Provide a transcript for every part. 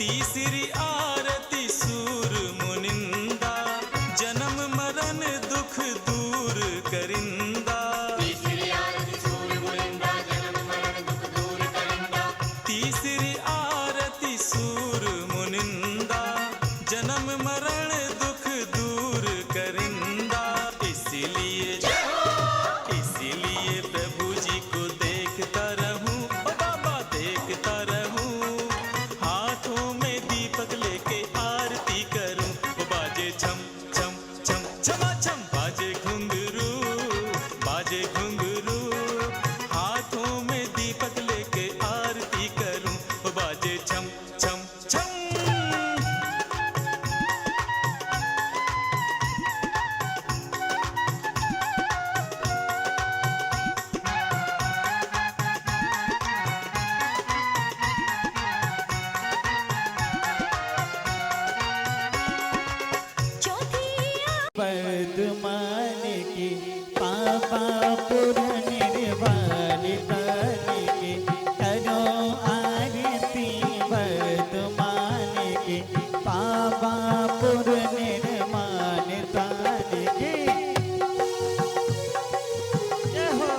तीसरी आरती सूर मुनिंदा, जन्म मरण दुख दूर करिंदा। तीसरी आरती सूर मुनिंदा, जन्म मरण दुख दूर करिंदा। तीसरी आरती सूर मुनिंदा, जन्म मरण दुख दूर करिंदा। इसीलिए प्रभु जी को देखता रहूं, ओ बाबा देखता रहूं, हाथों में दीपक लेके आरती करूं। वो बाजे छम छम छम छमा छम, बाजे घुंघरू, बाजे घुंघरू, हाथों में दीपक लेके आरती करूं। वो बाजे छम छम छम। वर्धमान की पावापुर निर्वाण तान की करो आरती। वर्धमान की पावापुर निर्माण तान की जय हो।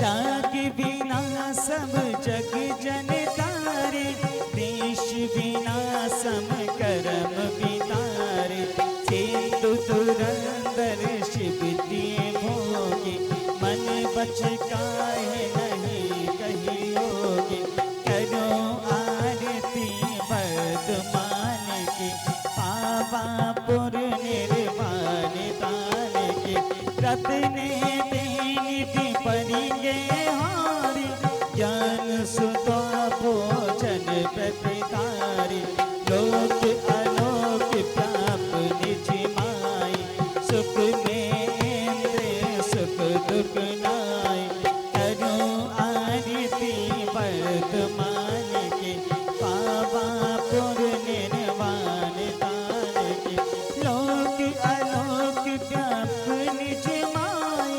राग बिना सब जग जनतारे, देश बिना सम करम बितारे। सिंधु धुरंधर शिव दिए भोगे, मन बच काहे नहीं कही होगे। करो आरती वर्धमान की पावापुर निर्वाण तान की। रत्ने देनिधि परिगे हारी, ज्ञान सुता भोजन प्रतिधारी। लोक अलोक व्याप निज माई, सुख में इंद्रिय सुख दुख नाई। करो आरती वर्धमान की पावापुर निर्वाण तान की। लोक अलोक व्याप निज माई,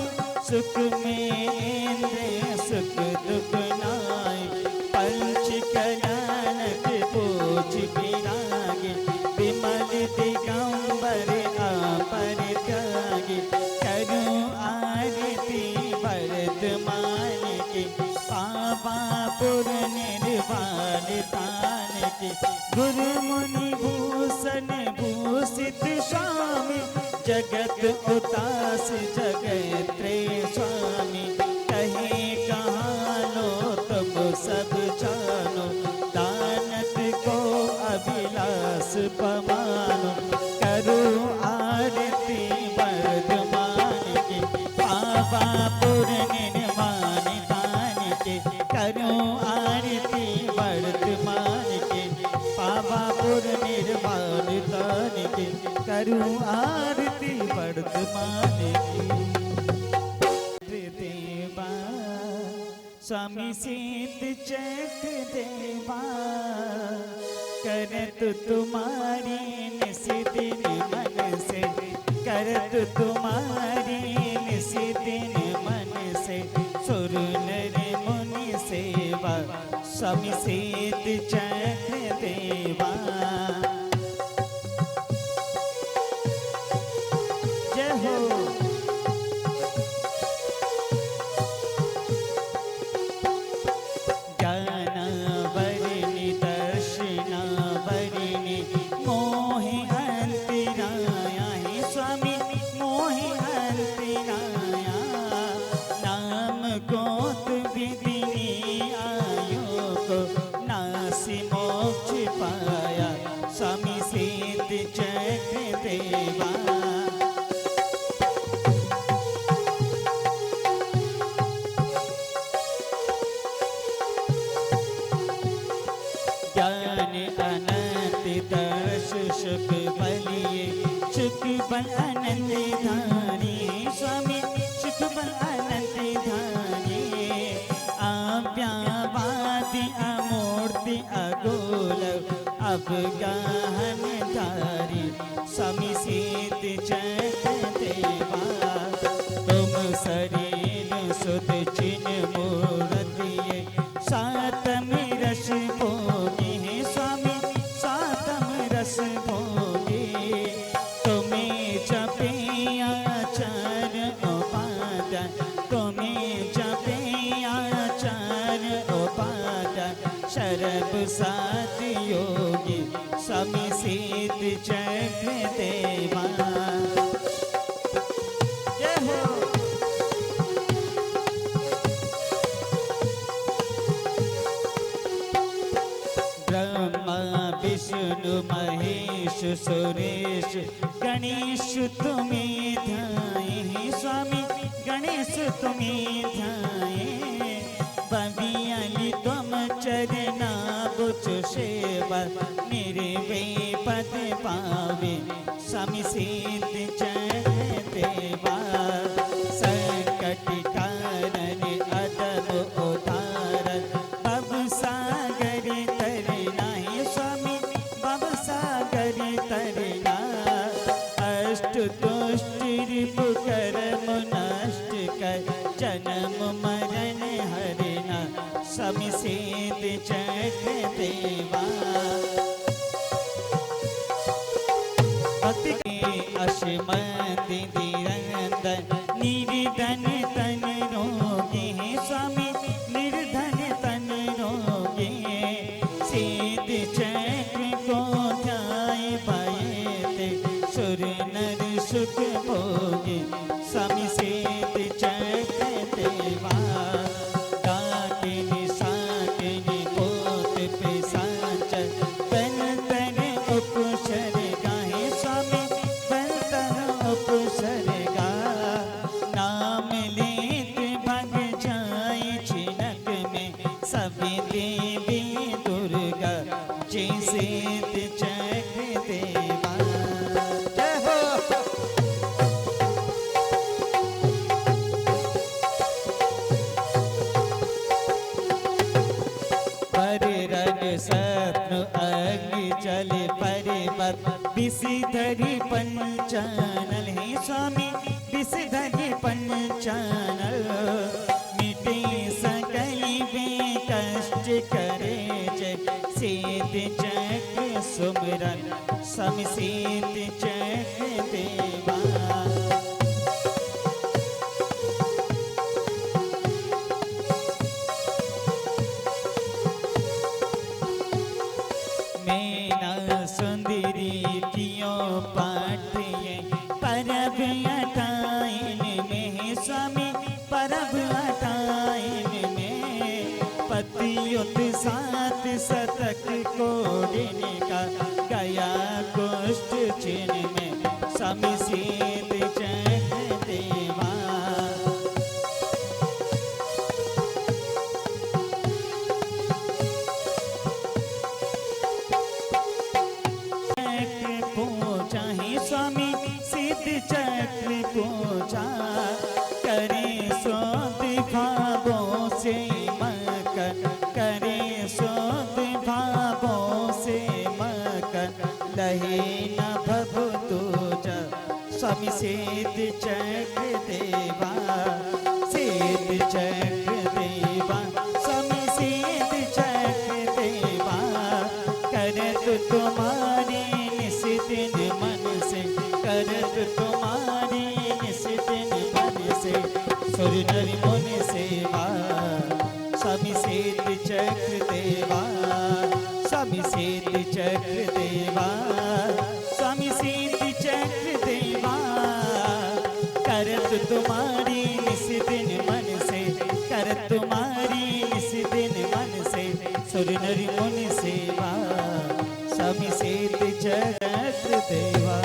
सुख में इंद्रिय सुख दुख नाई। पंच कल्याणक बोझ विरागे, विमल दिगंबर अपर त्यागे। करो आरती वर्धमान की पावापुर निर्वाण तान की। गुरु मुनि भूषण भूषित स्वामी, जगत उतास जगत्रे स्वामी। कहे कहाँ लो तब सब जानो, दानत को अभिलाष पमानो। करो आरती वर्धमान की पावापुर निर्वाण तान की। करो आरती वर्धमान की पावापुर निर्वाण तान की। करो आरती वर्धमान की। देवा स्वामी सिद्ध चक्र देवा, करत तुम्हारी निशिदिन मन से। करत तुम्हारी निशिदिन मन से, सुर नर मुनि सेवा। स्वामी सिद्ध चक्र देवा जय हो। ज्ञानावरिणि दर्शनावरिणि, मोहि अंतराया है स्वामी मोहि अंतराया। नाम गोत विदिनी आयो को, नासि मोक्ष पाया। स्वामी सिद्ध चक्र देवा ज्ञान अनंत दर्श सुख बलिए। सुख बल अनंत धारी स्वामी, सुख बल अनंत धारी। आव्यावादि अमूर्ति अगोल, अब गहन धारी। स्वामी सिद्ध चक्र देवा तुम शरीर सुध चिन मूर्तिये सातम रस भोगे हैं स्वामी सातम रस भोगे तुम्हें जपे आचार उपादान तुम्हें जपे आचार उपादान शरब सात योगी स्वामी सिद्ध चक्र देवा जय हो। ब्रह्मा विष्णु महेश सुरेश गणेश तुम्हें ध्याए हैं स्वामी गणेश तुम्हें ध्याए बबियाली तुम चरना बुच सेवा निर्वे पद पावे स्वामी सिद्ध चक्र देवा संकट कारण अदब उदारन भव सागर तरना है स्वामी भव सागर तरना अष्ट दुष्ट रिपु कर्म नष्ट कर जन्म मरण हरना स्वामी सिद्ध चक्र देवा भक्ति के अश्मति निरंदन निर्धन तन रोगे हैं स्वामी निर्धन तन रोगे सिद्ध चक्र को ध्याय पाए सुर नर सुख भोगे स्वामी सिद्ध चक्र देवा डाकिनी साकिनी पोत पिशाच बलतर उपसर गाहे स्वामी बलतर उपसर गा नाम लेत भग जाए छिनक में सभी देवी दुर्गा जय सिद्ध चक्र देवा जय हो। पर रग स्वप्न अग्नि जल पर्वत विषधरि पंचानल है स्वामी विषधरि पंचानल मिटे सकल वे कष्ट करे जय सिद्ध चक्र सुमरन स्वामी सिद्ध चक्र देवा मैना सुंदरी कियो पाठ ये परब अटाइन में स्वामी परब अटाइन में पतियुत सात शतक कोडिन का गया कुष्ठ चिन्ह में स्वामी सिद्ध चक्र देवा पूजा है स्वामी सिद्ध चक्र पूजा करे शोध भावों से मकर करे शोध भावों से मकर लहे न भव तुझा स्वामी सिद्ध चक्र देवा सिद्ध चक्र देवा स्वामी सिद्ध चक्र देवा करत तुम्हारी निशिदिन मन से करत तुम्हारी निशिदिन मन से सुर नर मुनि सेवा स्वामी सिद्ध चक्र देवा स्वामी सिद्ध चक्र देवा स्वामी सिद्ध चक्र देवा करत तुम्हारी निशिदिन मन से करत तुम्हारी निशिदिन मन से सुर नर मुनि सेवा स्वामी सिद्ध चक्र देवा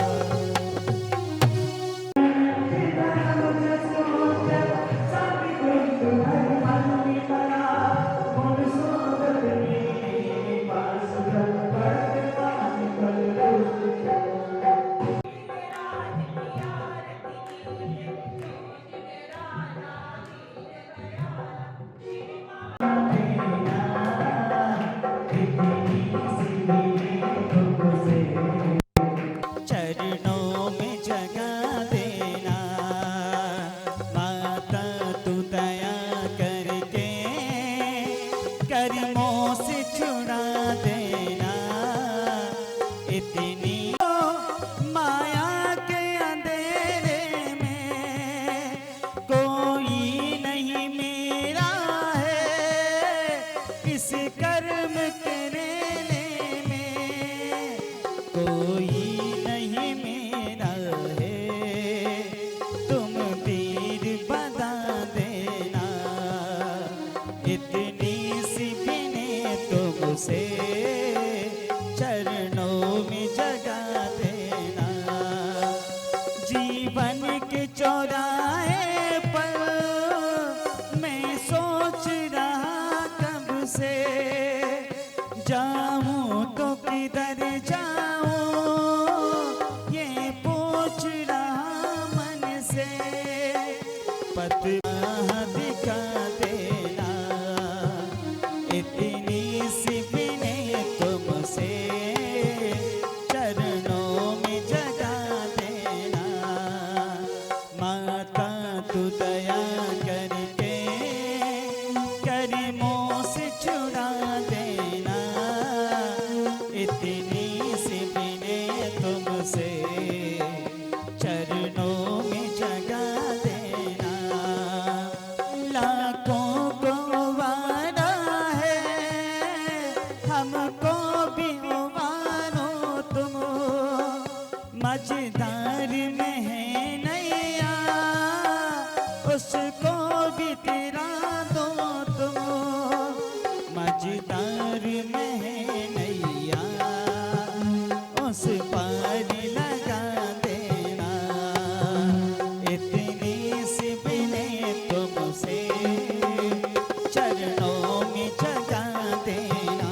चरणों तुमसे चरणों में जगा देना। जीवन के चौराहे पर मैं सोच रहा कब से, जाऊं तो किधर जाऊं ये पूछ रहा मन से। पथ दिखा देना, इतनी सी विनय तुमसे चरणों में जगा देना। माता तू दया करके करीमों से छुड़ा देना, इतनी सी विनय तुमसे चरणों में जगा देना। लाखों को वादा है हमको भी उबारो तुम, मझधार में है नैया उसको भी तेरा दो तुम। मझधार में है नैया उस पार लगा देना, इतनी सी विनय तुमसे चरणों में जगा देना।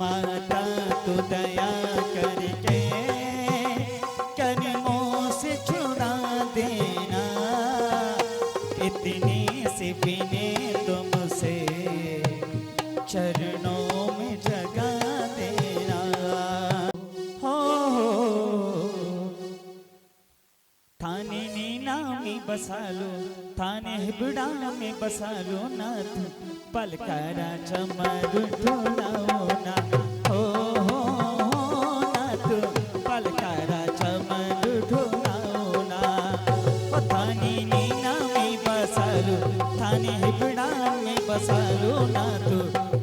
माता तू दया करके करीमों से छुड़ा देना, इतनी सी विनय तुमसे चरणों में जगा देना। हो थाने नीना में बसा लो, थाने हिबड़ा में बसा लो नाथ, पलकारा चमर ढोलाओ ना। हो नाथ पलकारा चमर ढोलाओ ना। ओ थाने नीना में बसा लो, थाने हिबड़ा में बसा लो नाथ,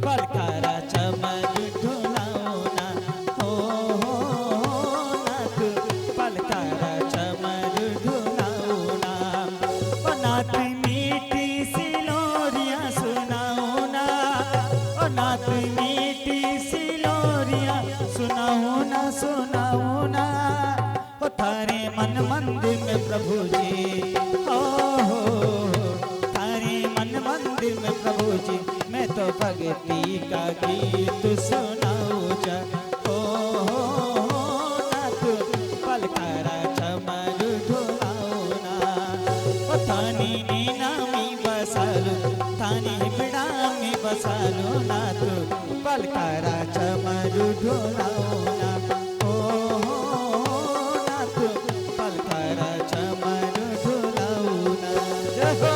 पलकारा चमर ढोलाओ ना। हो नाथ पलकारा चमर ढोलाओ ना। ओ नाथ मीठी सी लोरियां सुनाओ ना, ओ नाथ मीठी सी लोरियां सुनाओ ना, सुनाओ ना। ओ थारे मन मंदिर में प्रभु जी, हो थारे मन मंदिर में प्रभु जी, मैं तो भक्ति का गीत सुनाओ जा। हो नाथ पलकारा चमर ढोलाओ ना। ओ थानी नीना में बसा लो, थानी बिड़ा में बसा लो नाथ, पलकारा चमर ढोलाओ ना। ओ नाथ पलकारा चमर ढोलाओ ना। जय हो।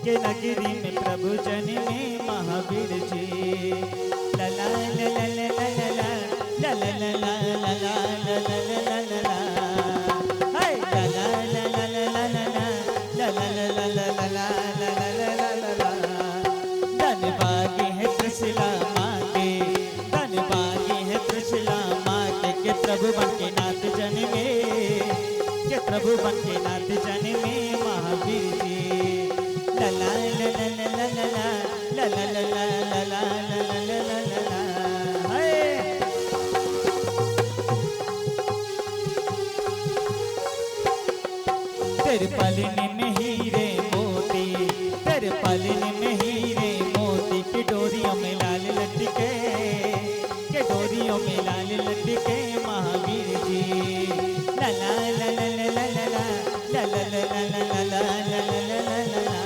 के नगरी में प्रभु जन में महावीर जी। ला ला ला ला ला ला ला ला ला ला ला ला ला ला ला ला ला। हाय ला ला ला ला ला ला ला ला ला ला ला ला ला ला ला ला ला। धन भागी है त्रिशला माँ के, धन भागी है त्रिशला माँ के प्रभु बन के नाथ जन में, के प्रभु बन के नाथ जन में महावीर जी। ला ला ला ला ला ला ला ला ला ला ला ला ला ला ला ला ला। हाय तेरे पालने में हीरे मोती, तेरे पालने में हीरे मोती की डोरियों में लाल लटके, के डोरियों में लाल लटके महावीर जी। ला ला ला ला ला ला ला ला ला ला ला ला ला ला ला ला ला ला।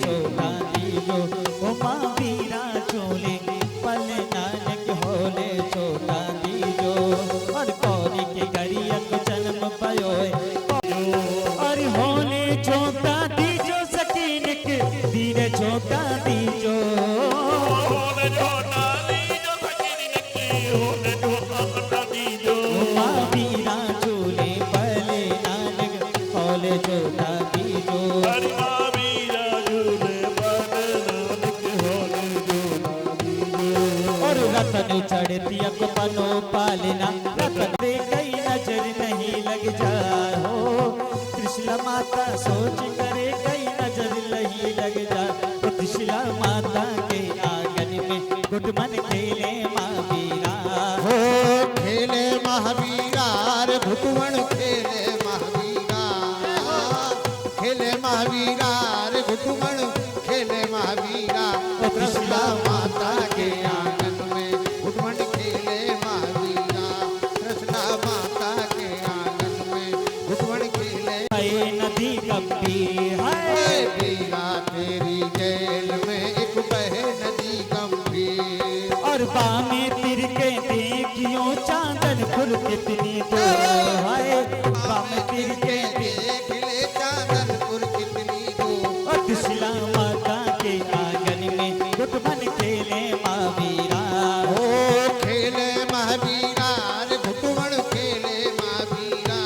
छोटा दीजो ओ महावीरा चोले पल नानक होले छोटा दीजो और कौरी के गरिया को जन्म पयो और होले छोटा दीजो सकीन के धीरे छोटा दीजो महावीरा चोले पल नानक होले छोटा दीजो और रतन चढ़ती पनो पालना रतन पे कई नजर नहीं लग जाए हो त्रिशला माता सोच करे कई नजर नहीं लग जाए तो त्रिशला माता के आंगन में गुटमन खेले महावीरा हो खेले महावीरा रे भुटवण खेले महावीरा खेले महावीरा रे भुटवण खेले महावीरा कृष्णा माता के आंगन में भुटवण खेले महावीरा कृष्णा माता के आंगन में भुटवण खेले है नदी गंभीर है वीरा तेरी जेल में एक बहे नदी गंभीर और बामे तिर के देखियो चांदन फुल कितनी दूर है बामे तिर के देख ले चांदनपुर कितनी दूर और त्रिशला माता के आंगन में गुटमन खेले महावीरा ओ खेले महावीरा रे भुटवण खेले महावीरा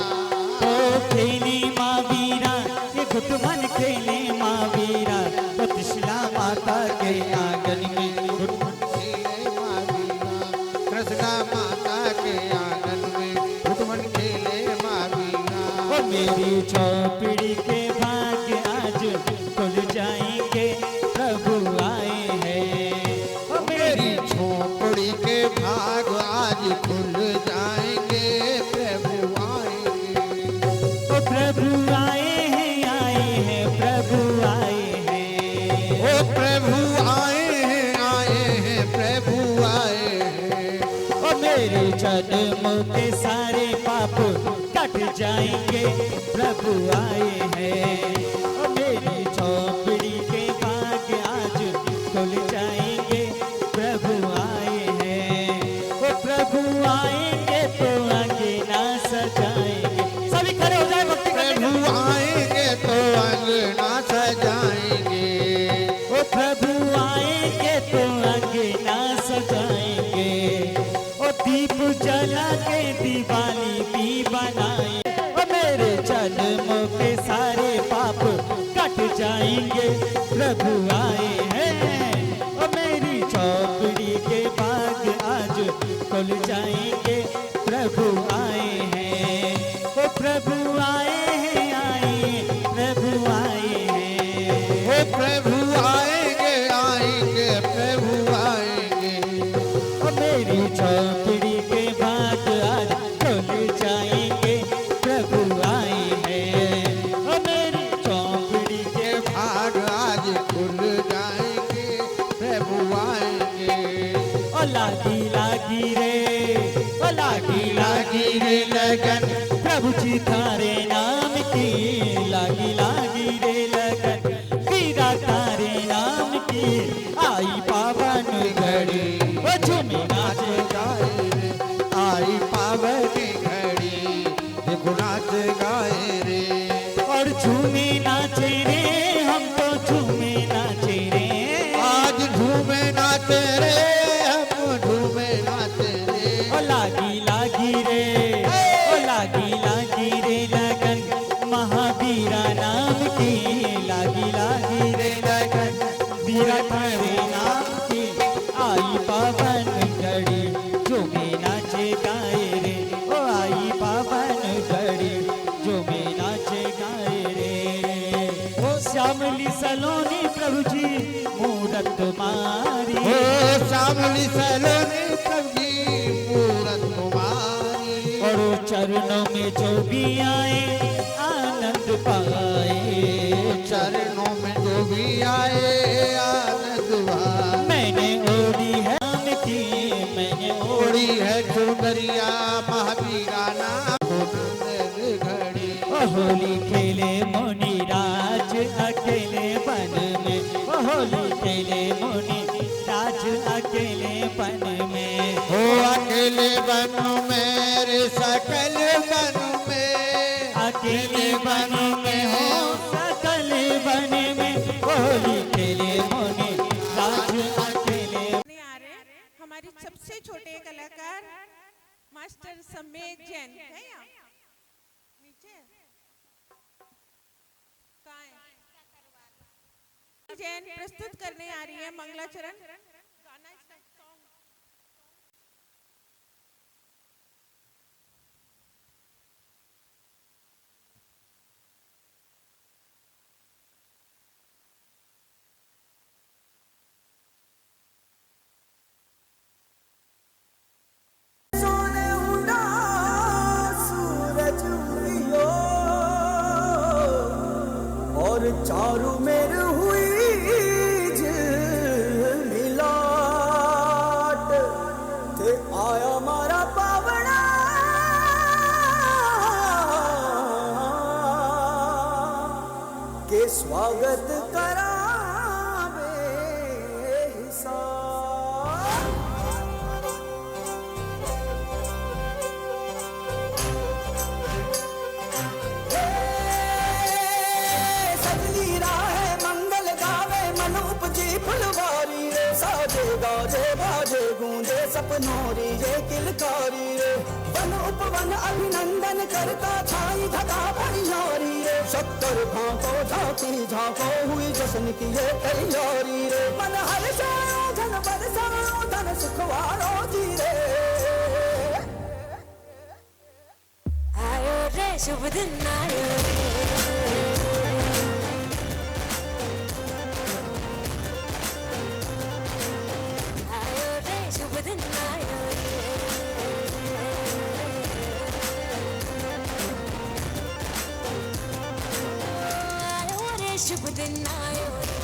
ओ खेली महावीरा ये गुटमन खेले महावीरा और त्रिशला माता के आंगन में गुटमन खेले महावीरा कृष्णा माता के आंगन में भुटवण खेले महावीरा ओ मेरी चौपड़ी के भाग्य आज खुल जाएंगे प्रभु आए हैं ओ मेरी झोपड़ी के भाग आज खुल जाएंगे प्रभु आएंगे ओ प्रभु आए हैं प्रभु आए हैं ओ प्रभु आए हैं प्रभु आए हैं ओ मेरे जन्म के सारे पाप कट जाएंगे प्रभु आए हैं ओ मेरी झोपड़ी के भाग्य आज खुल जाएंगे प्रभु आए हैं ओ प्रभु आएंगे तो आगे ना सजाएंगे सभी खड़े हो जाए भक्ति करने प्रभु आएंगे तो अंगना सजाएंगे ओ प्रभु आएंगे तो आगे ना सजाएंगे ओ दीप जला के दिवाली भी बनाए ओ मेरे जन्म के सारे पाप कट जाएंगे प्रभु आए हैं ओ मेरी चौपड़ी के बाग आज खुल जाएंगे प्रभु आए हैं ओ प्रभु आए हैं प्रभु आए हैं ओ प्रभु आएंगे आएंगे प्रभु आएंगे ओ मेरी चौपड़ी के बाद आज खुल जाएंगे प्रभु आए हैं ओ मेरी चौपड़ी के भाग आज खुल जाएंगे प्रभु आएंगे ओ लागी रे ओ लागी रे लगन प्रभु जी थारे नाम की लागी रे लगन वीरा तारे नाम की आई पावन घड़ी ओ झूमे नाच गाए रे आई पावन घड़ी देखो नाच गाए रे और झूमे नाचे रे हम तो झूमे नाचे रे आज झूमे नाचे रे हम झूमे नाचे रे ओ लागी रे ओ लागी रे लगन महावीरा नाम की लागी रे लगन वीरा तारे नाम की आई पावन घड़ी जो में नाचे गाए रे ओ आई पावन घड़ी जो में नाचे गाए रे ओ श्यामली सलोनी प्रभु जी मूरत तुम्हारी ओ श्यामली सलोनी प्रभु जी मूरत कुमारी और चरणों में जो भी आए आनंद पाए चरणों में जो भी आए आनंद भाए मैंने ओढ़ी है नाम की मैंने ओढ़ी है चुनरिया महावीरा नाम घड़ी होली खेले मुनि राज अकेले वन में होली खेले मुनि राज अकेले बन में। हो अकेले बन में रे सकल बन में, अकेले बन में हो सकल बन में, होली खेले मुनि राज अकेले। आ रहे हमारी सबसे छोटे कलाकार मास्टर समेत जैन है यहाँ नीचे कहाँ है? जैन प्रस्तुत करने आ रही है मंगलाचरण गाना इसका सॉन्ग। और चारू मेर हुई मिलाट ते आया मारा पावना के स्वागत करावे हिसाब। सजली राहे मंगल गावे मनूप जी फुलवारी रे, साजे गाजे बाजे गूंजे सपनोरी रे किलकारी रे। वन उपवन अभिनंदन करता छाई धगा भरियारी रे, शक्कर भांको झांकी झांको हुई जश्न की ये तैयारी रे। मन हर्षाओ धन बरसाओ धन सुखवारो जी रे। आयो रे शुभ दिन आयो रे, आयो रे शुभ दिन आयो रे, आयो रे शुभ दिन आयो रे,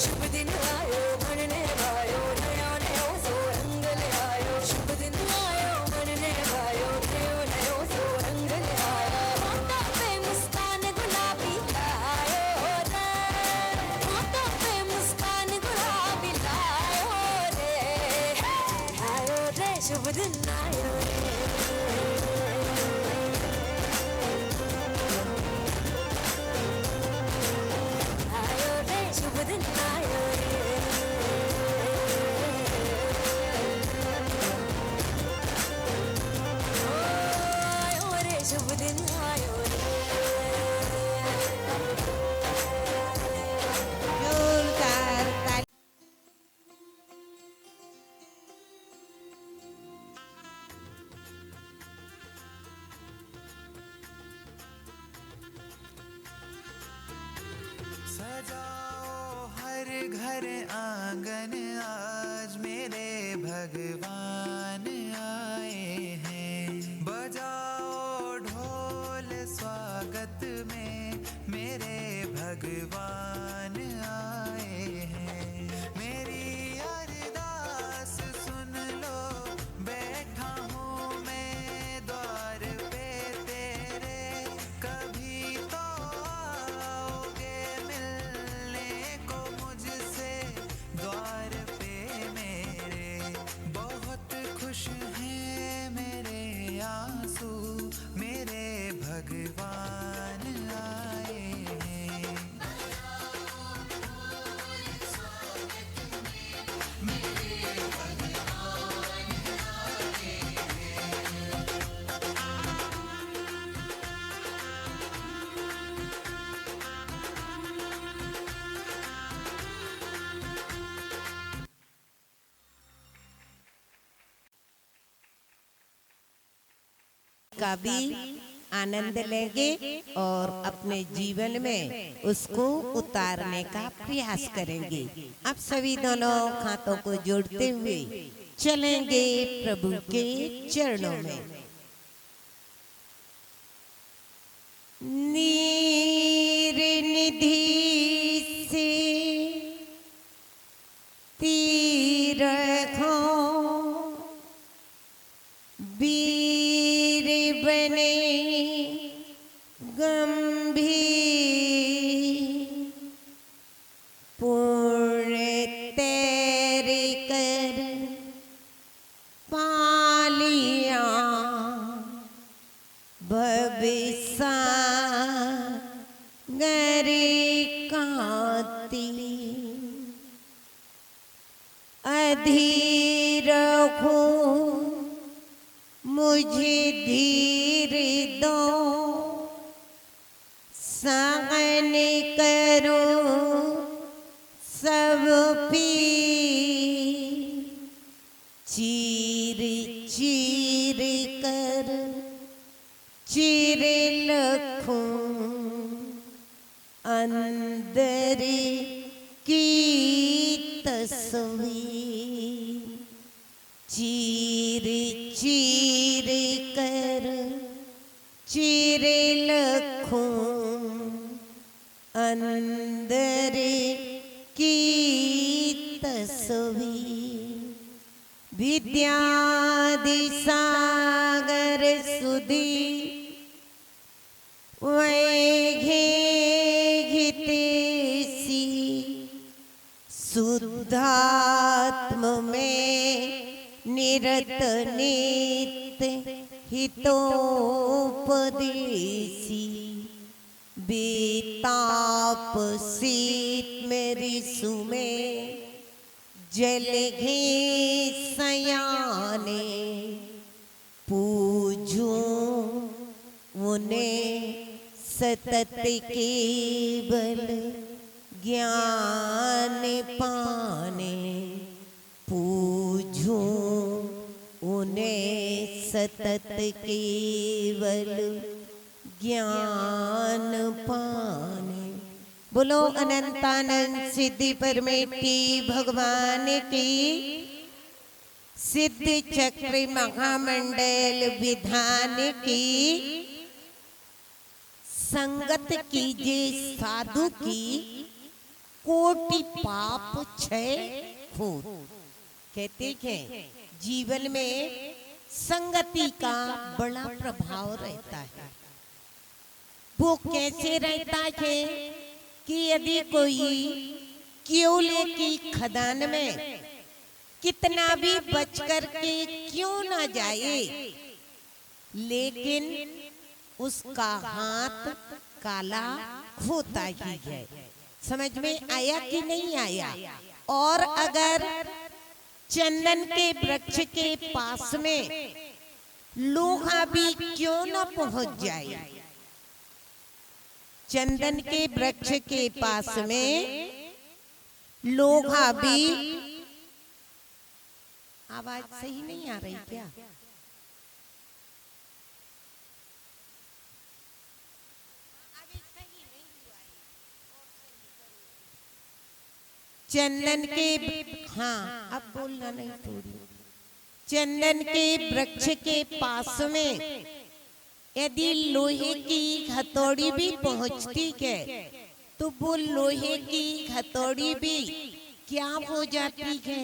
शुभ दिन आयो बनने आयो नया नया सो रंग ले आयो। शुभ दिन आयो बनने आयो नयो नयो सो रंग ले आयो। होठों पे मुस्कान गुलाबी लायो रे, होठों पे मुस्कान गुलाबी लायो रे, आयो रे शुभ दिन आयो रे, आयो रे शुभ दिन आयो रे, आयो रे शुभ दिन आयो रे। जोरदार ताली। सजाओ हर घर आंगन आज मेरे भगवान आए हैं। बजाओ ढोल स्वागत में मेरे भगवान आए हैं। मेरी अरदास सुन लो बैठा हूँ मैं द्वार पे तेरे, कभी तो आओगे मिलने को मुझसे द्वार पे मेरे। बहुत खुश हैं मेरे आंसू मेरे भगवान आए हैं। का भी आनंद लेंगे और अपने जीवन में उसको उतारने का प्रयास करेंगे। अब सभी दोनों हाथों को जोड़ते हुए चलेंगे प्रभु के चरणों में। नीर निधि से तीरथों वीर बने गंभीर सागर कांति अधीर हो मुझे धीर दो सहन करो सब पी चीर चीर कर चीर लखूं अंदर की तस्वीर चीर चीर कर चीर लखूं अंदर की तस्वीर विद्यादिसागर सुधी वैघे घितेसी शुद्धात्म में निरत नित्य हितोपदेशी बेताप शीत मेरी सुमे जल घे सयाने पूजूं उन्हें सतत केवल ज्ञान पाने पूजूं उन्हें सतत केवल ज्ञान पाने। बोलो अनंतानंद सिद्धि परमेष्टि भगवान की सिद्ध चक्र महामंडल विधान की संगत कीजिए साधु की कोटि पाप क्षय हो। कहते हैं जीवन में संगति का बड़ा प्रभाव रहता है। वो कैसे रहता है कि यदि कोई केवले की खदान में कितना भी बच कर के क्यों ना जाए, लेकिन उसका हाथ काला होता ही है। समझ में आया कि नहीं आया? और अगर चंदन के वृक्ष के पास में लोहा भी क्यों ना पहुंच जाए, चंदन के वृक्ष के पास में लोहा भी, आवाज सही नहीं आ रही क्या? चंदन के, हाँ अब बोलना नहीं थोड़ी। चंदन के वृक्ष के पास में यदि लोहे की हथौड़ी भी पहुंचती है तो वो लोहे की हथौड़ी भी क्या हो जाती है?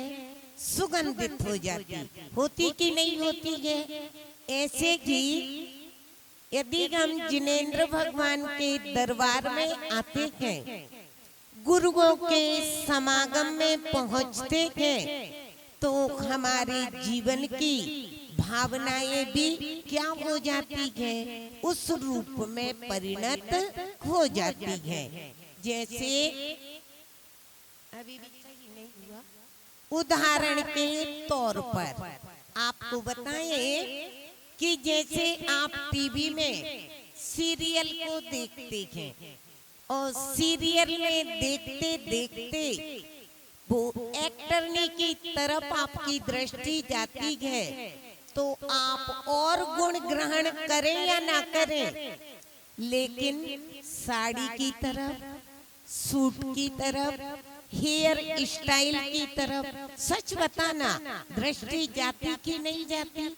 सुगंधित हो जाती होती कि नहीं होती है? ऐसे कि यदि हम जिनेंद्र भगवान के दरबार में आते हैं, गुरुओं के समागम में पहुंचते हैं, तो हमारे जीवन की भावनाएं भी क्या हो जाती हैं? उस रूप में परिणत हो जाती हैं। जैसे अभी भी सही नहीं हुआ, उदाहरण के तौर पर आपको बताएं कि जैसे आप टीवी में सीरियल को देखते हैं और सीरियल में देखते देखते वो एक्टरनी की तरफ आपकी दृष्टि जाती है, तो आप और गुण ग्रहण करें या ना करें, लेकिन साड़ी की तरफ, सूट की तरफ, हेयर स्टाइल की तरफ, सच बताना दृष्टि जाती कि नहीं जाती?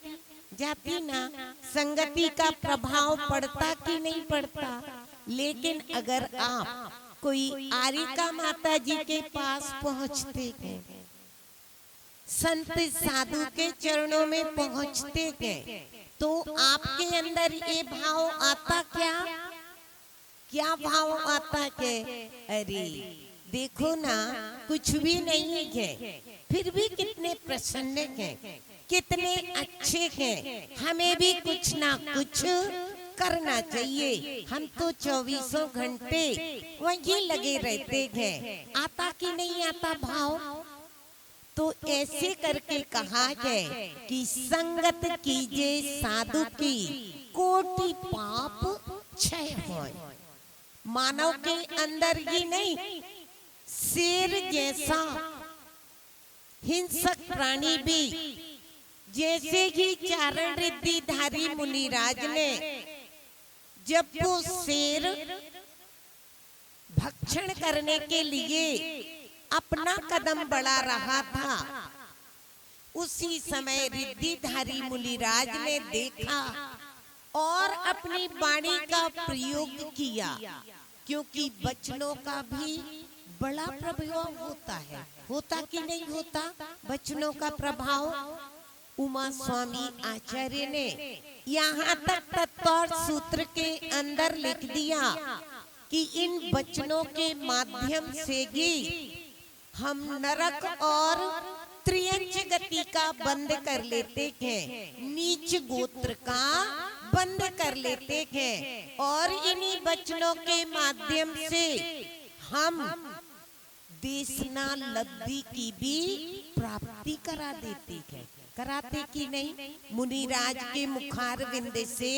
जाती ना। संगति का प्रभाव पड़ता कि नहीं पड़ता? लेकिन अगर आप कोई आरिका माता जी के पास पहुंचते हैं, संत साधु के चरणों में पहुंचते हैं, तो आपके अंदर ये भाव आता क्या? क्या भाव आता है? अरे देखो ना, कुछ भी नहीं है, फिर भी कितने प्रसन्न हैं, कितने अच्छे हैं, हमें भी कुछ ना कुछ करना चाहिए। हम तो 24 घंटे वहीं लगे रहते हैं, आता कि नहीं आता भाव। तो ऐसे करके कहा है कि संगत कीजे साधु की कोटि पाप क्षय होय। मानव के अंदर ही नहीं, शेर जैसा हिंसक प्राणी भी, जैसे ही चारण रिद्धिधारी मुनिराज ने जब वो शेर भक्षण करने के लिए अपना कदम बढ़ा रहा था, उसी समय रिद्धिधारी मुनिराज ने देखा और अपनी वाणी का प्रयोग किया, क्योंकि वचनों का भी बड़ा प्रभाव होता है। होता कि नहीं होता वचनों का प्रभाव। उमा स्वामी आचार्य ने यहाँ तक तत्पर सूत्र के अंदर लिख दिया कि इन वचनों के माध्यम से ही हम नरक और त्रियंच गति का बंद कर लेते हैं, नीच गोत्र का बंद कर लेते हैं, और इन्हीं वचनों के माध्यम से हम देशना लब्धि की भी प्राप्ति करा देते हैं। कराते कि नहीं? मुनिराज के मुखार विंद से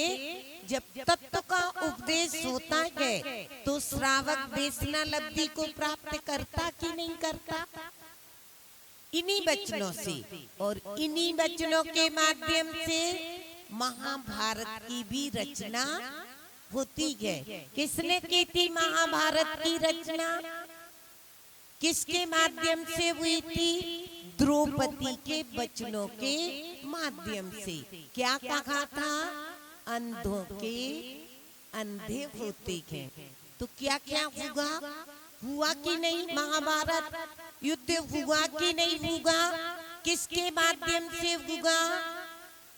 जब तत्व का उपदेश होता है तो श्रावक देशना लब्धि को प्राप्त करता कि नहीं करता? इन्हीं वचनों से, और इन्हीं वचनों के माध्यम से महाभारत की भी रचना होती है। किसने की थी महाभारत की रचना? किसके माध्यम से हुई थी? द्रौपदी के वचनों के माध्यम से। क्या कहा था? अंधों के अंधे होते हैं। तो क्या क्या हुआ? हुआ कि नहीं? महाभारत युद्ध हुआ कि नहीं हुआ? किसके माध्यम से हुआ?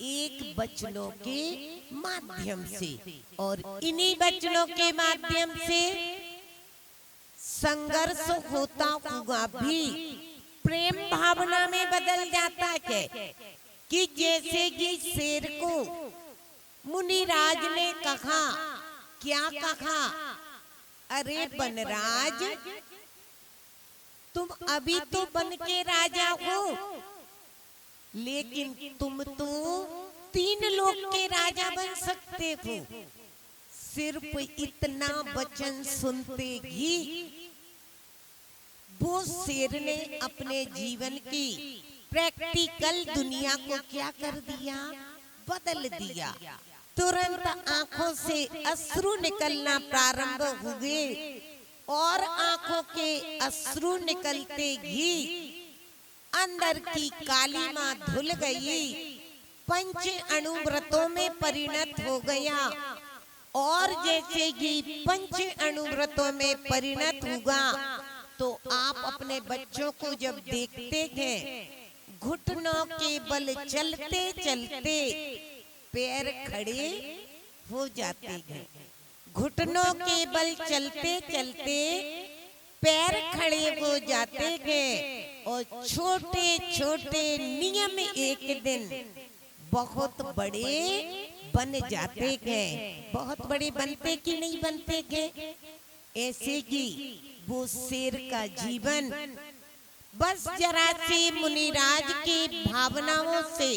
एक वचनों के माध्यम से। और इन्हीं वचनों के माध्यम से संघर्ष होता हुआ भी प्रेम भावना में बदल जाता है। कि जैसे कि शेर को मुनिराज ने कहा, क्या कहा? अरे बनराज, तुम अभी तो बन के राजा हो, लेकिन तुम तो 3 लोक के राजा बन सकते हो। सिर्फ इतना वचन सुनते ही वो शेर ने अपने जीवन की प्रैक्टिकल दुनिया को क्या कर दिया? बदल दिया। तुरंत आंखों से अश्रु निकलना प्रारंभ हुए, और आंखों के अश्रु निकलते ही अंदर की कालीमा धुल गई, पंच अणुव्रतों में परिणत हो गया। और जैसे ही पंच अणुव्रतों में परिणत हुआ तो आप अपने बच्चों को जब देखते हैं, घुटनों के बल चलते चलते पैर खड़े हो जाते हैं। घुटनों के बल चलते चलते पैर खड़े हो जाते हैं, और छोटे छोटे नियम एक दिन बहुत बड़े बन जाते हैं। बहुत बड़े बनते कि नहीं बनते हैं? ऐसे ही वो शेर का जीवन बस जरा से मुनिराज के भावनाओं से,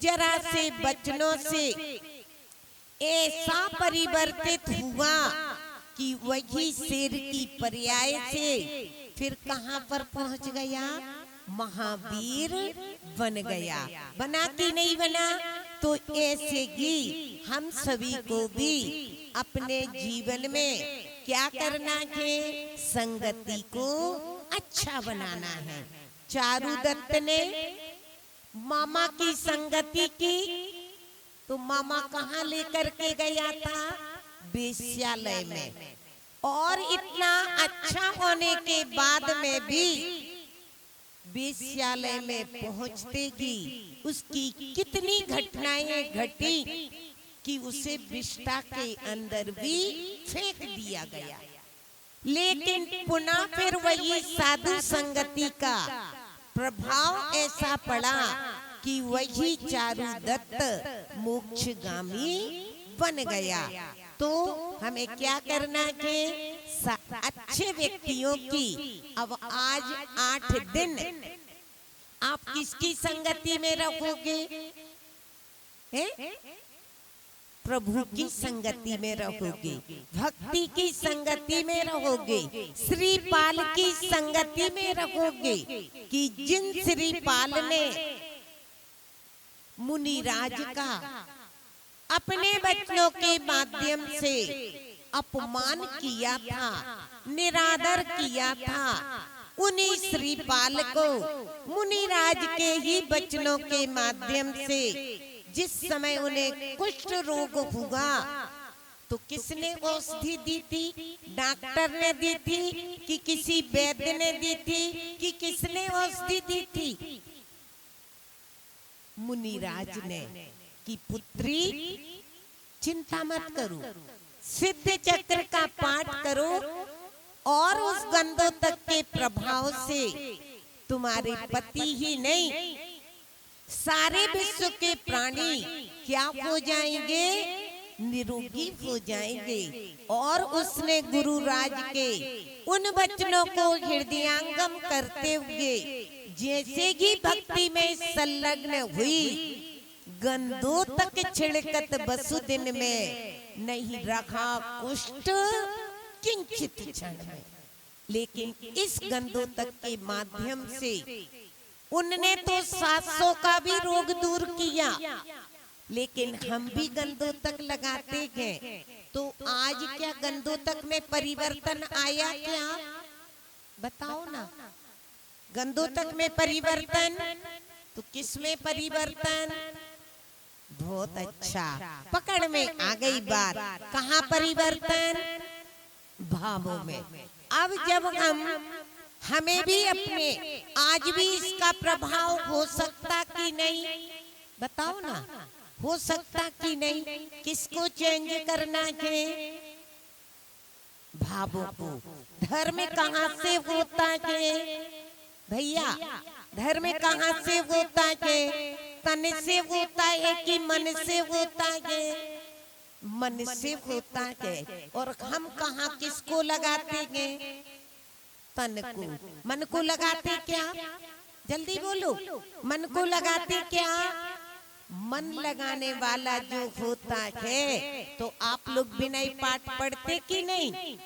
जरा से वचनों से ऐसा परिवर्तित हुआ कि वही शेर की पर्याय से फिर कहां पर पहुंच गया? महावीर बन गया। बना कि नहीं बना? तो ऐसे ही हम सभी को भी अपने जीवन में क्या करना है? संगति को अच्छा बनाना है। चारू दत्त ने मामा की संगति की, तो मामा कहाँ लेकर के गया था? वेश्यालय में। और इतना अच्छा होने के बाद में भी वेश्यालय में पहुंचते ही उसकी कितनी घटनाएं घटी कि उसे विष्ठा के अंदर भी फेंक दिया गया। लेकिन पुनः फिर वही साधु संगति का प्रभाव ऐसा पड़ा कि वही चारू दत्त मोक्षगामी बन गया। तो हमें क्या करना है? अच्छे व्यक्तियों की अब आज 8 दिन आप किसकी संगति में रहोगे? प्रभु की संगति में रहोगे, भक्ति की संगति में रहोगे, श्रीपाल की संगति में रहोगे कि जिन श्रीपाल ने मुनिराज का अपने बच्चों के माध्यम से अपमान किया था, निरादर किया था, उन्हीं श्रीपाल को मुनिराज के ही बच्चों के माध्यम से जिस समय उन्हें कुष्ठ रोग हुआ तो किसने औषधि दी थी? डॉक्टर ने दी थी कि किसी वैद्य ने दी थी कि किसने औषधि दी थी? मुनिराज ने कि पुत्री चिंता मत करो, सिद्ध चक्र का पाठ करो और उस गंधोतक के प्रभाव से तुम्हारे पति ही नहीं सारे विश्व के प्राणी क्या हो जाएंगे? निरोगी हो जाएंगे। और उसने गुरुराज के उन वचनों को हृदयंगम करते हुए जैसे ही भक्ति में संलग्न हुई, गंधोतक छिड़कत बसुदिन में नहीं रखा कुष्ठ किंचित क्षण में। लेकिन इस गंधोतक के माध्यम से उनने तो 700 का भी रोग दूर किया, लेकिन हम भी गंधोतक लगाते हैं। तो आज क्या गंधोतक में परिवर्तन आया क्या? बताओ ना। गंधोतक में परिवर्तन तो किस में परिवर्तन? बहुत अच्छा, पकड़ में आ गई बात। कहाँ परिवर्तन? भावों में। अब जब हमें भी अपने आज भी इसका प्रभाव हो सकता कि नहीं? बताओ ना, हो सकता कि नहीं? किसको चेंज करना है? भावों को। धर्म कहाँ से होता है भैया? धर्म कहाँ से होता है? तन से होता है कि मन से होता है? मन से होता है। और हम कहाँ किसको लगाते हैं? तन को। मन को लगाते क्या? जल्दी बोलो, मन को लगाते क्या? मन लगाने वाला जो होता है, तो आप लोग विनय पाठ पढ़ते कि नहीं?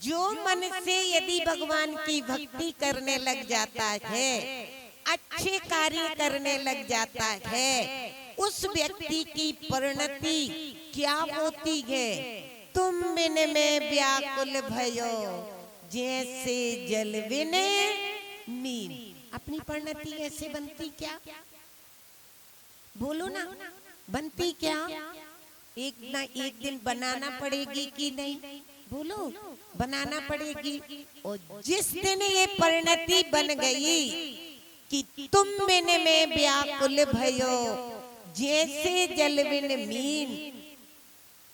जो मन से यदि भगवान की भक्ति करने लग जाता है, अच्छे कार्य करने लग जाता है, उस व्यक्ति की परिणति क्या होती है? तुम बिन में व्याकुल भयो जैसे जल बिन मीन। अपनी परिणति ऐसे बनती क्या? बोलो ना, बनती क्या? एक ना एक दिन बनाना पड़ेगी कि नहीं? बोलो, बनाना पड़ेगी। और जिस दिन ये परिणति बन गई कि तुम बिन में व्याकुल भयो जैसे जल बिन मीन,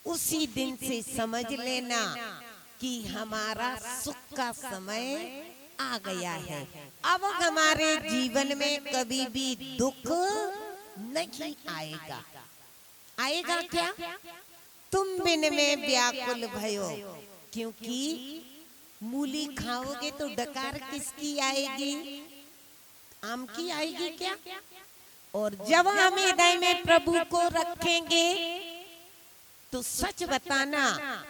उसी दिन से समझ लेना कि हमारा सुख का समय आ गया है। अब हमारे जीवन में कभी भी दुख नहीं आएगा। आएगा क्या? तुम बिन में व्याकुल भयो। क्योंकि मूली खाओगे तो डकार किसकी आएगी? आम की आएगी क्या? और जब हम हृदय में प्रभु को रखेंगे तो सच बताना,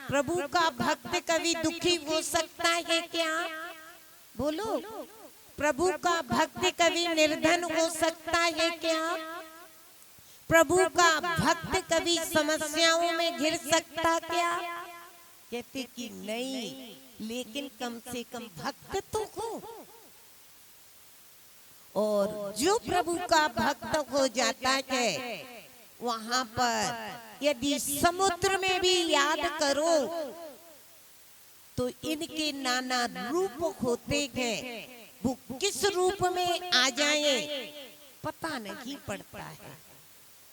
प्रभु का भक्त कभी दुखी हो सकता है क्या? बोलो, प्रभु का भक्त कभी निर्धन हो सकता है क्या? प्रभु का भक्त कभी समस्याओं में घिर सकता क्या? कहते कि नहीं, लेकिन कम से कम भक्त तो हो। और जो प्रभु का भक्त हो जाता है, वहां पर यदि समुद्र में भी याद करो तो इनके नाना रूप होते हैं। वो किस रूप में आ जाए पता नहीं पड़ता है।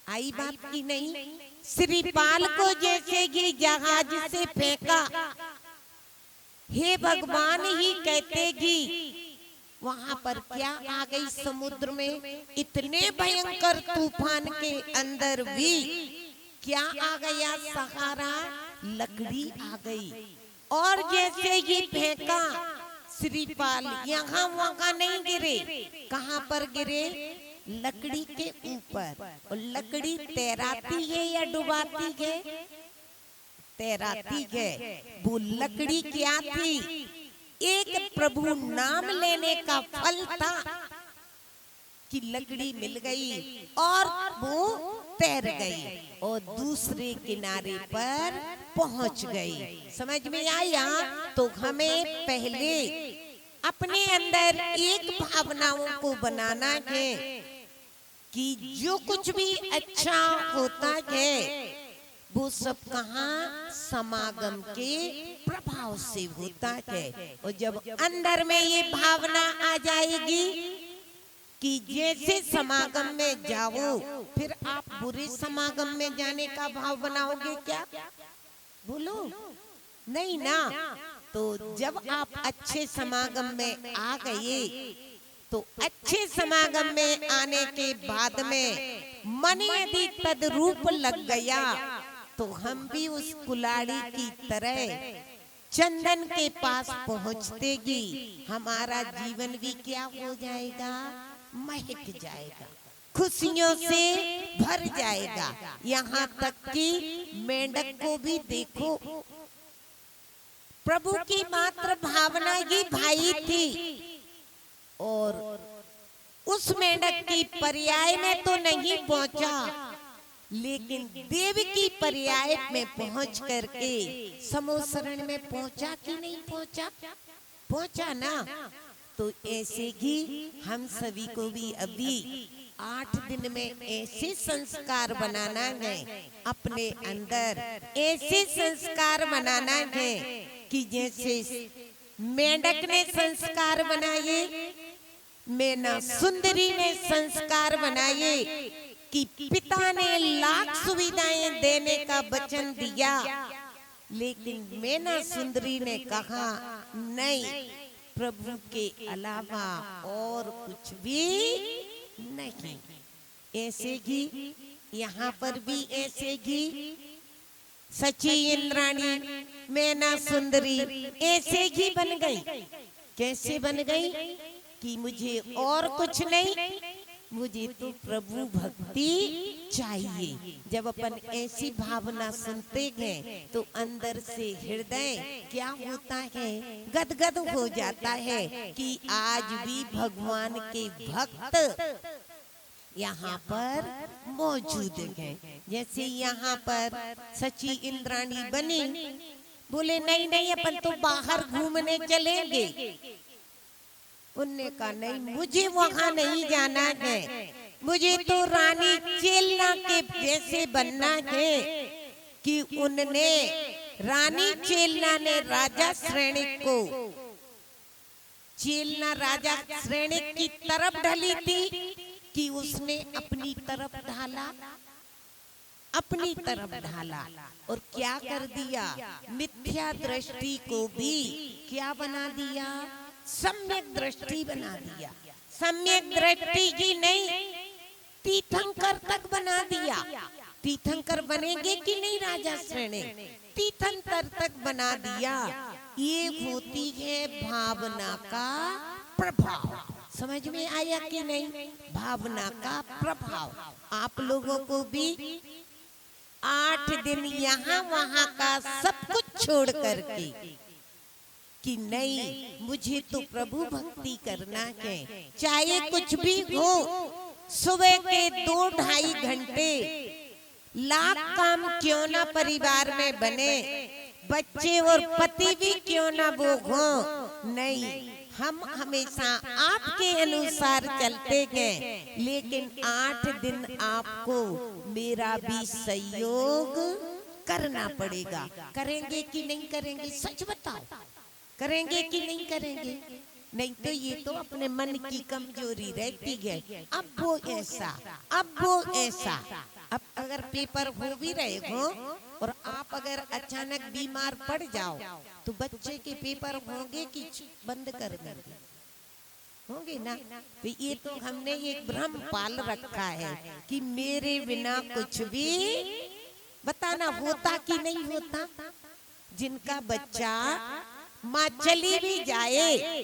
आई बात की नहीं? श्रीपाल को जैसे ही जहाज से फेंका, हे भगवान ही कहते कि वहां पर क्या आ गई? समुद्र में इतने भयंकर तूफान के अंदर भी क्या आ गया सहारा, लकड़ी आ गई। और जैसे ये फेंका श्रीपाल, यहाँ वहाँ नहीं गिरे, कहाँ पर गिरे, लकड़ी के ऊपर। और लकड़ी तैराती है या डुबाती है, तैराती है। वो लकड़ी क्या थी, एक प्रभु नाम लेने का फल था कि लकड़ी मिल गई और वो तैर गई और दूसरे किनारे पर पहुंच गई। समझ में आया? तो हमें पहले अपने अंदर एक भावनाओं को बनाना है कि जो कुछ भी अच्छा होता है वो सब कहाँ, समागम के प्रभाव से होता है। और जब अंदर में ये भावना आ जाएगी कि जैसे समागम में जाओ, फिर आप बुरे समागम में जाने का भाव बनाओगे क्या? बोलो नहीं ना। तो जब आप अच्छे समागम में आ गए, तो अच्छे समागम में आने के बाद में मन यदि तद्रूप लग गया, तो हम भी उस कुलाड़ी की तरह चंदन के पास पहुंचतेगी, हमारा जीवन भी क्या हो जाएगा, महक जाएगा, खुशियों से भर जाएगा। यहाँ तक कि मेंढक को भी देखो, प्रभु की मात्र भावना ही भाई थी और उस मेंढक की पर्याय में तो नहीं पहुंचा, लेकिन देव की पर्याय में पहुंच करके समोसरण में पहुंचा कि नहीं पहुंचा? पहुंचा ना। तो ऐसे ही हम सभी को भी अभी 8 दिन में ऐसे संस्कार बनाना है अपने अंदर, ऐसे संस्कार बनाना है कि जैसे मेंढक ने संस्कार बनाए, मैना सुंदरी ने संस्कार बनाए कि पिता ने लाख सुविधाएं देने का वचन दिया, लेकिन मैना सुंदरी ने कहा नहीं, प्रभु के अलावा और कुछ भी नहीं। ऐसे ही यहाँ पर भी ऐसे ही सची इंद्राणी, मैना सुंदरी ऐसे ही बन गई। कैसे बन गई कि मुझे और कुछ नहीं, मुझे तो प्रभु भक्ति चाहिए। जब अपन ऐसी भावना सुनते हैं तो अंदर से हृदय क्या होता है, गदगद हो जाता है कि आज भी भगवान के भक्त यहाँ पर मौजूद हैं। जैसे यहाँ पर सची इंद्राणी बनी, बोले नहीं नहीं अपन तो बाहर घूमने चलेंगे। उनने कहा नहीं, मुझे वहां नहीं जाना है, मुझे तो रानी चेलना के जैसे बनना है। कि उनने, रानी चेलना ने राजा श्रेणिक को, चेलना राजा श्रेणिक की तरफ ढली थी कि उसने अपनी तरफ ढाला, अपनी तरफ ढाला और क्या कर दिया, मिथ्या दृष्टि को भी क्या बना दिया, सम्यक दृष्टि बना दिया। सम्यक दृष्टि ही नहीं, तीर्थंकर तक बना दिया। तीर्थंकर बनेंगे कि नहीं राजा श्रेणी, तीर्थंकर तक बना दिया। ये होती है भावना का प्रभाव। समझ में आया कि नहीं? भावना का प्रभाव। आप लोगों को भी 8 दिन यहाँ वहाँ का सब कुछ छोड़ करके कि नहीं, मुझे तो प्रभु भक्ति करना है, चाहे कुछ भी हो। सुबह के 2-2.5 घंटे लाख काम क्यों ना परिवार में बने, बच्चे और पति भी क्यों ना वो हो, नहीं, हम हमेशा आपके अनुसार चलते हैं, लेकिन 8 दिन आपको मेरा भी सहयोग करना पड़ेगा। करेंगे कि नहीं करेंगे? सच बताओ, करेंगे कि नहीं करेंगे? नहीं तो ये तो अपने मन की कमजोरी रहती है। अब वो ऐसा, अब वो ऐसा। अब अगर पेपर हो भी रहे हो और आप अगर अचानक बीमार पड़ जाओ तो बच्चे के पेपर होंगे कि बंद कर देंगे? होंगे ना। तो ये तो हमने एक भ्रम पाल रखा है कि मेरे बिना कुछ भी बताना होता कि नहीं होता? जिनका बच्चा माँ चली भी जाए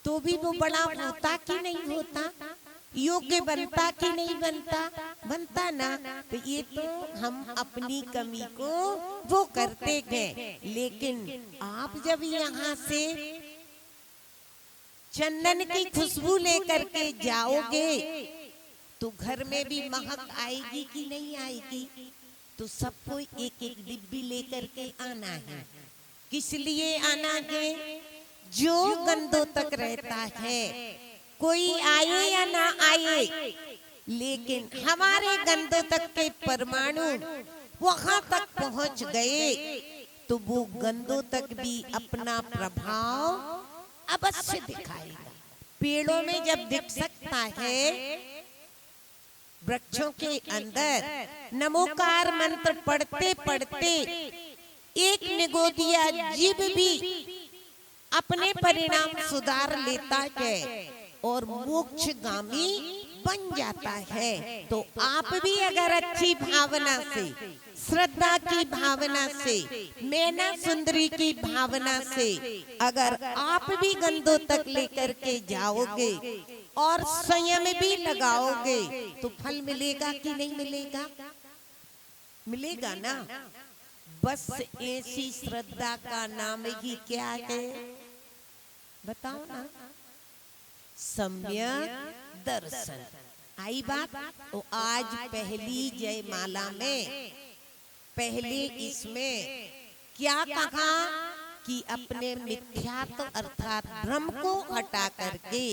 तो भी वो बड़ा होता कि नहीं होता? योग्य बनता कि नहीं बनता? बनता ना। तो ये तो हम अपनी कमी को वो करते गए। लेकिन आप जब यहाँ से चंदन की खुशबू लेकर के जाओगे तो घर में भी महक आएगी कि नहीं आएगी? तो सबको एक एक डिब्बी लेकर के आना है। किस लिए आना है? जो गंदों तक रहता है, कोई आए या ना आए, लेकिन हमारे गंदों तक के परमाणु वहां तक पहुंच गए तो वो गंदों तक भी अपना प्रभाव अवश्य दिखाएगा। पेड़ों में जब दिख सकता है, वृक्षों के अंदर नमोकार मंत्र पढ़ते पढ़ते एक निगोदिया जीव भी अपने परिणाम सुधार लेता है और मोक्षगामी बन जाता है। तो आप भी अगर अच्छी भावना से, श्रद्धा की भावना से, मैना सुंदरी की भावना से अगर आप भी गंदों तक लेकर के जाओगे और संयम भी लगाओगे तो फल मिलेगा कि नहीं मिलेगा? मिलेगा ना। बस ऐसी श्रद्धा का नाम ही क्या है बताओ ना? सम्यक दर्शन। आई बात? तो आज पहली जयमाला में पहले इसमें क्या कहा कि अपने मिथ्यात्व अर्थात भ्रम को हटा करके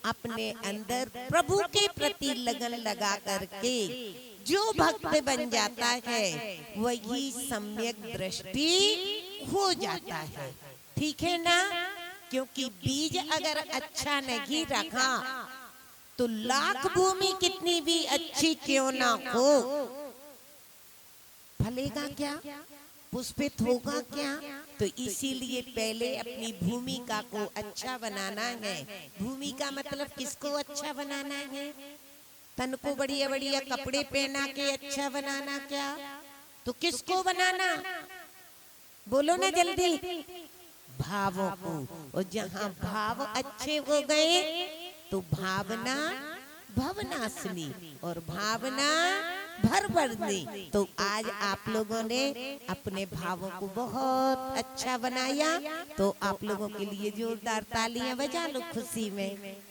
अपने अंदर प्रभु के प्रति लगन लगा करके जो भक्त बन जाता है वही सम्यक दृष्टि हो जाता है। ठीक है ना? क्योंकि बीज अगर अच्छा नहीं रखा तो लाख भूमि कितनी भी अच्छी क्यों ना हो, फलेगा क्या? पुष्पित होगा क्या? तो इसीलिए पहले अपनी भूमिका को अच्छा बनाना है। भूमिका मतलब किसको अच्छा बनाना है? तन को बढ़िया बढ़िया कपड़े पहना के अच्छा बनाना क्या? तो किसको बनाना? बोलो ना जल्दी। भावों को। और जहाँ भाव अच्छे हो गए तो भावना भवनाशिनी और भावना भरभरनी। तो आज आप लोगों ने अपने भावों को बहुत अच्छा बनाया, तो आप लोगों के लिए जोरदार तालियां बजा लो खुशी में।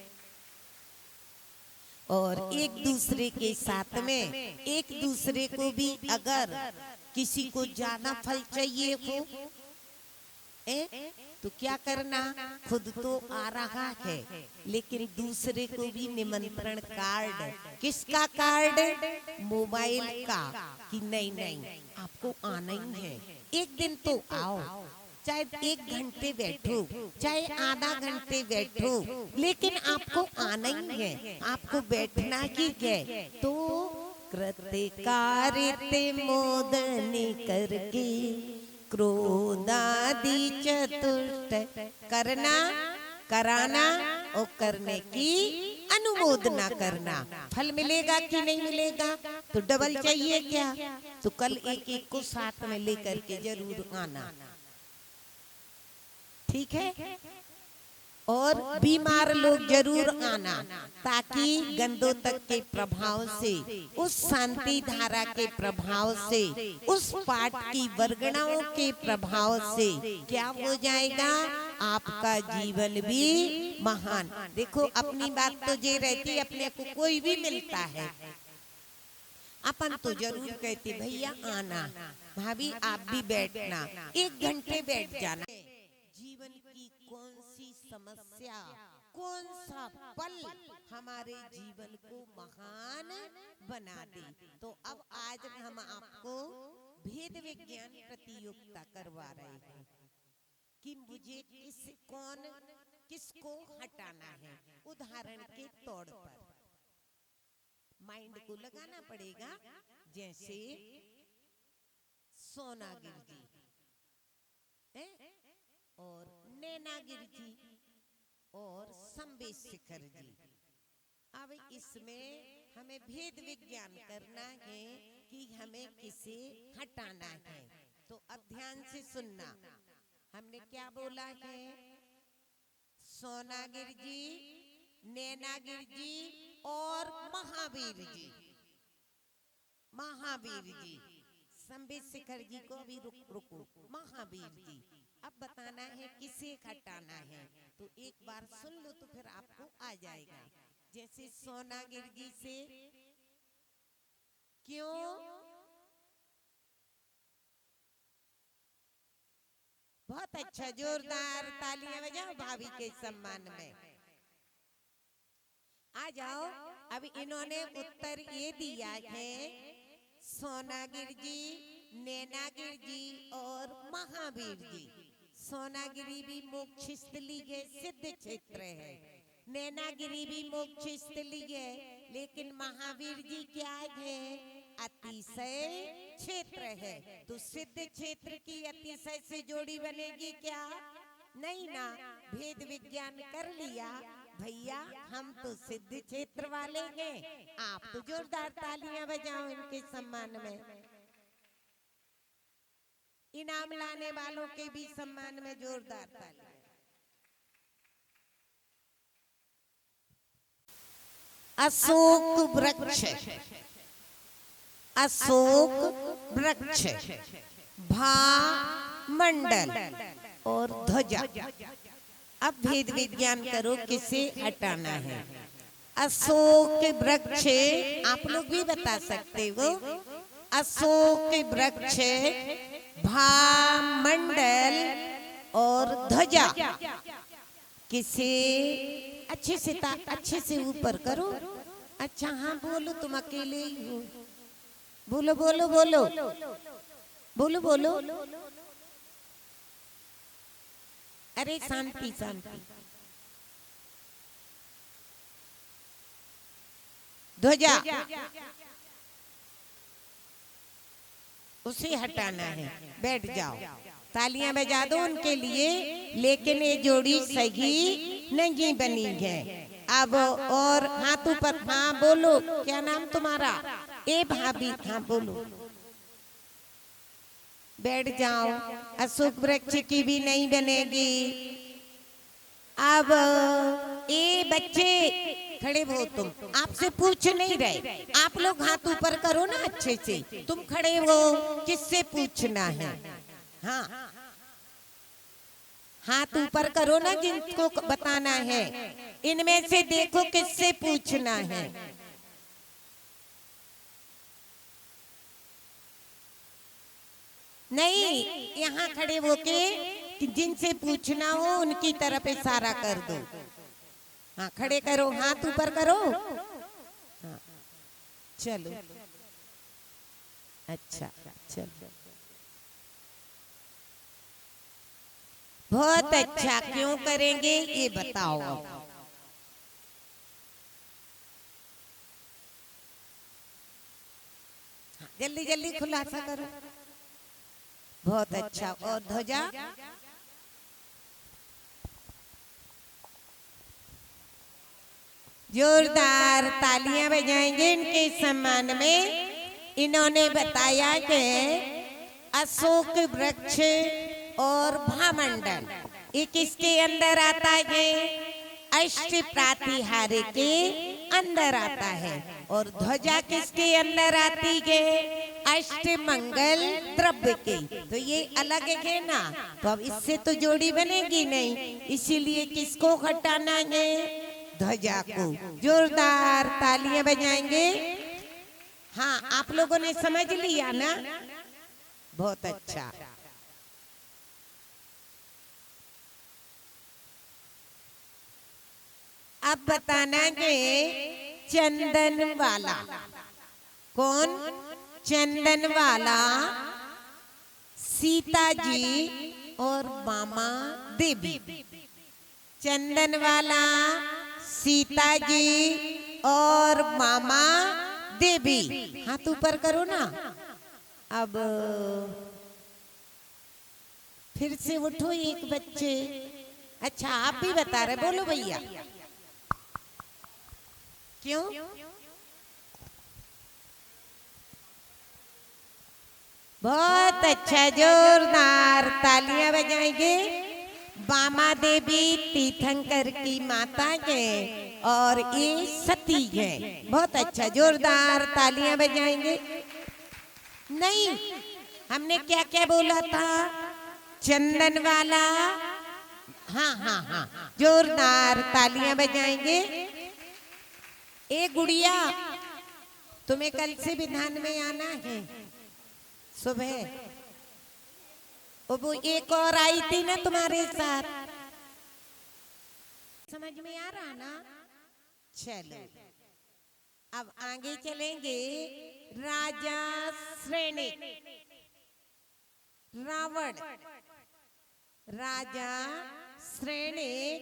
और एक दूसरे के साथ में एक दूसरे को भी अगर किसी को ज्यादा फल चाहिए हो तो क्या करना? खुद तो आ रहा है लेकिन दूसरे को भी निमंत्रण कार्ड, किसका कार्ड? मोबाइल का, कि नहीं नहीं आपको आना ही है, एक दिन तो आओ, चाहे 1 घंटे बैठो, चाहे आधा घंटे बैठो, लेकिन आपको आना ही है, आपको बैठना ही है। तो कृत्य कारिते मोदनी करके क्रोधादि चतुष्ट करना, कराना और करने की अनुमोदना करना। फल मिलेगा कि नहीं मिलेगा? तो डबल चाहिए क्या? तो कल एक एक को साथ में लेकर के जरूर आना, ठीक है? और बीमार लोग जरूर आना, ताकि गंदों तक के प्रभाव से, उस शांति धारा के प्रभाव से, उस पाठ की वर्गणाओं के प्रभाव से क्या हो जाएगा? आपका जीवन भी महान। देखो अपनी बात तो ये रहती, अपने को कोई भी मिलता है अपन तो जरूर कहते भैया आना, भाभी आप भी बैठना, 1 घंटे बैठ जाना। जीवन की कौन सी समस्या, कौन सा पल हमारे जीवन को महान बना दे? तो अब आज हम आपको भेद विज्ञान प्रतियोगिता करवा रहे हैं कि मुझे किसको हटाना है। उदाहरण के तौर पर माइंड को लगाना पड़ेगा, जैसे सोनागिर जी और नैनागिर जी और संबेश शिखर जी। अब इसमें हमें भेद विज्ञान करना है कि हमें किसे हटाना है। तो अब ध्यान से सुनना, हमने क्या बोला है? सोनागिर जी, नैनागिर जी और महावीर जी। महावीर जी, संबित शिखर जी को अभी रुको। महावीर जी, अब बताना है किसे हटाना है। तो एक बार सुन लो तो फिर आपको आ जाएगा। जैसे सोनागिर जी से क्यों बहुत अच्छा, जोरदार तालियां बजाओ भाभी के सम्मान में। आ जाओ। अब इन्होंने उत्तर ये दिया है, सोनागिर जी, नैनागिर जी और महावीर जी। सोनागिरी भी मोक्ष स्थली है, सिद्ध क्षेत्र है। नैनागिरी भी मोक्ष स्थली है, लेकिन महावीर जी क्या है? अतिशय क्षेत्र है। तो सिद्ध क्षेत्र की अतिशय से जोड़ी बनेगी क्या? नहीं ना। भेद विज्ञान कर लिया भैया, हम तो सिद्ध क्षेत्र वाले हैं। आप तो जोरदार तालियां बजाओ इनके सम्मान में। इनाम लाने वालों के भी सम्मान में जोरदार तालियां। अशोक वृक्ष, अशोक वृक्ष, भामंडल और ध्वजा। अब भेद विज्ञान करो किसे हटाना है। अशोक वृक्ष आप लोग भी बता सकते हो। अशोक वृक्ष, भामंडल और ध्वजा किसे? अच्छे से ऊपर करो। अच्छा हाँ बोलो, तुम अकेले ही हो। बोलो बोलो बोलो बोलो बोलो। अरे शांति शांति। ध्वजा उसे हटाना है। बैठ जाओ, तालियां बजा दो उनके लिए। लेकिन ये जोड़ी सही नहीं बनी है। अब और हाथ ऊपर। हाँ बोलो, क्या नाम तुम्हारा? ए भाभी, हाँ बोलो। बैठ जाओ। अशोक वृक्ष की भी नहीं बनेगी। अब ए बच्चे खड़े हो, तुम आपसे पूछ नहीं रहे। आप लोग हाथ ऊपर करो ना अच्छे से। तुम खड़े हो, किससे पूछना है? हाँ हाथ ऊपर करो ना जिनको बताना है। इनमें से देखो किससे पूछना है। नहीं, यहाँ खड़े होके जिनसे पूछना हो उनकी तरफ इशारा कर दो। हाँ खड़े करो, हाथ ऊपर करो। हाँ चलो, अच्छा चलो, बहुत अच्छा। क्यों करेंगे ये बताओ। जल्दी जल्दी खुलासा करो। बहुत अच्छा। और ध्वजा? जोरदार तालियां बजाएंगे इनके सम्मान में। इन्होंने बताया कि अशोक वृक्ष और भामंडल ये किसके अंदर आता है? अष्ट प्रातिहार्य के अंदर आता है। और ध्वजा किसके अंदर आती है? अष्ट मंगल द्रव्य के। तो ये अलग है ना, तो अब इससे तो जोड़ी बनेगी नहीं। इसीलिए किसको हटाना है? ध्वजा को। जोरदार तालियां बजाएंगे। हाँ आप लोगों ने समझ लिया ना? बहुत अच्छा। अब बताना है चंदन वाला। कौन? चंदन वाला सीता जी और मामा देवी। चंदन वाला सीता जी और मामा देवी। हाथ ऊपर करो ना। अब फिर से उठो एक बच्चे। अच्छा आप भी बता रहे, बोलो भैया। क्यों? बहुत अच्छा, जोरदार तालियां बजाएंगे। बामा देवी तीर्थंकर की माता है और ये सती है। बहुत अच्छा, जोरदार तालियां बजाएंगे। नहीं, हमने क्या क्या बोला था? चंदन वाला। हाँ हाँ हाँ, जोरदार तालियां बजाएंगे। ए गुड़िया, तुम्हें कल से विधान में आना है सुबह। वो एक और आई थी ना तुम्हारे साथ, समझ में आ रहा ना? चलो अब आगे चलेंगे। राजा श्रेणिक, रावण, राजा श्रेणिक,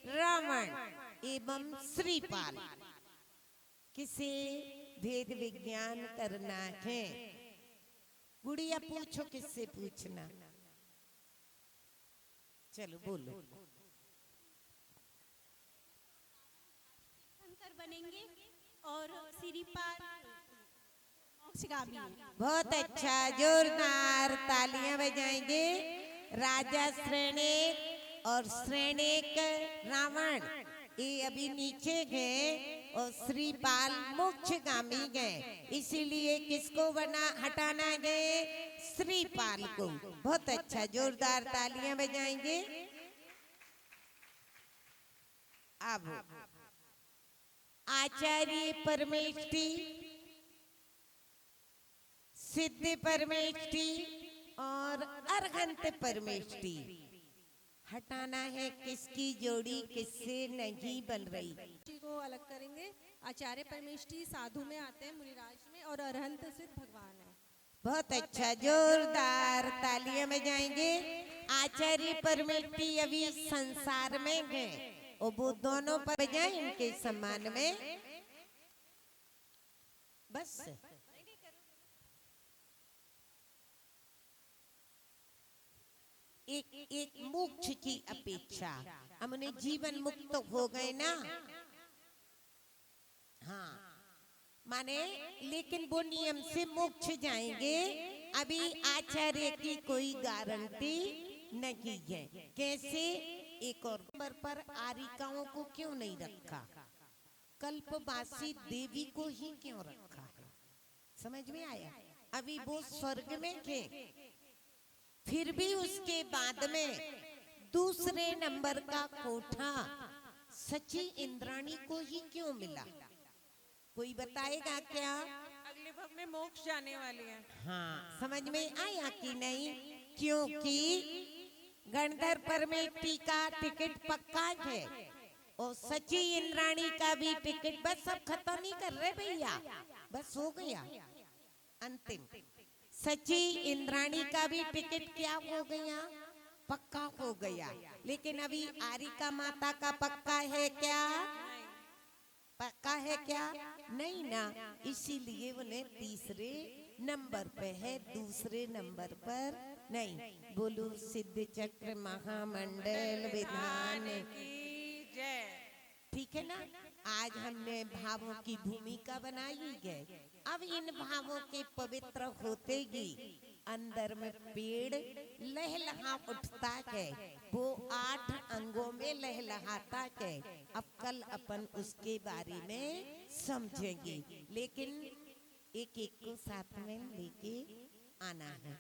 रावण एवं श्रीपाल। किसे भेद विज्ञान करना है? गुड़िया पूछो, किससे पूछना? चलो बोलो। शंकर बनेंगे और श्रीपाल मोक्षगामी। बहुत अच्छा, जोरदार तालियां बजाएंगे। राजा श्रेणिक और श्रेणिक रावण ये अभी नीचे गए और श्रीपाल मोक्षगामी गए, इसीलिए किसको बना हटाना गए? श्रीपाल को। बहुत अच्छा, जोरदार तालियां बजाएंगे। अब आचार्य परमेष्ठी, सिद्ध परमेष्ठी और अर्हंत परमेष्ठी हटाना है। किसकी जोड़ी किससे नहीं बन रही? को अलग करेंगे। आचार्य परमेष्ठी साधु में आते हैं, मुनिराज में, और अरहंत सिद्ध भगवान है। बहुत अच्छा, जोरदार तालियां बजाएंगे। आचार्य परमेष्ठी अभी संसार में गए और वो दोनों पर बजाएं इनके सम्मान में। बस एक मोक्ष की अपेक्षा, हमने जीवन मुक्त हो गए ना। हाँ, माने लेकिन वो नियम से मोक्ष जाएंगे। अभी आचार्य की कोई गारंटी नहीं है। कैसे? एक और नंबर पर आरिकाओं को क्यों नहीं रखा? कल्पवासी देवी को ही क्यों रखा है? समझ में आया? अभी वो स्वर्ग में थे, फिर भी उसके बाद में दूसरे नंबर का कोठा सची इंद्राणी को ही क्यों मिला? कोई बताएगा क्या? अगले भव में मोक्ष जाने वाले हैं। हाँ, समझ में आया कि नहीं? क्योंकि गणधर परमेष्ठी का टिकट पक्का है और सची इंद्राणी का भी टिकट। बस अब खत्म नहीं कर रहे भैया, बस हो गया अंतिम। सची इंद्राणी का भी टिकट क्या हो गया? पक्का हो गया। लेकिन अभी आरिका माता का पक्का है क्या? पक्का है क्या? नहीं ना, इसीलिए उन्हें तीसरे नंबर पे है, दूसरे नंबर पर नहीं। बोलो सिद्ध चक्र महामंडल विधान की जय। ठीक है ना? आज हमने भावों की भूमिका बनाई है। अब इन भावों के पवित्र होते ही अंदर में पेड़ लहलहा उठता है। वो 8 अंगों में लहलहाता है। अब कल अपन उसके बारे में समझेंगे, लेकिन एक एक को साथ में लेके आना है।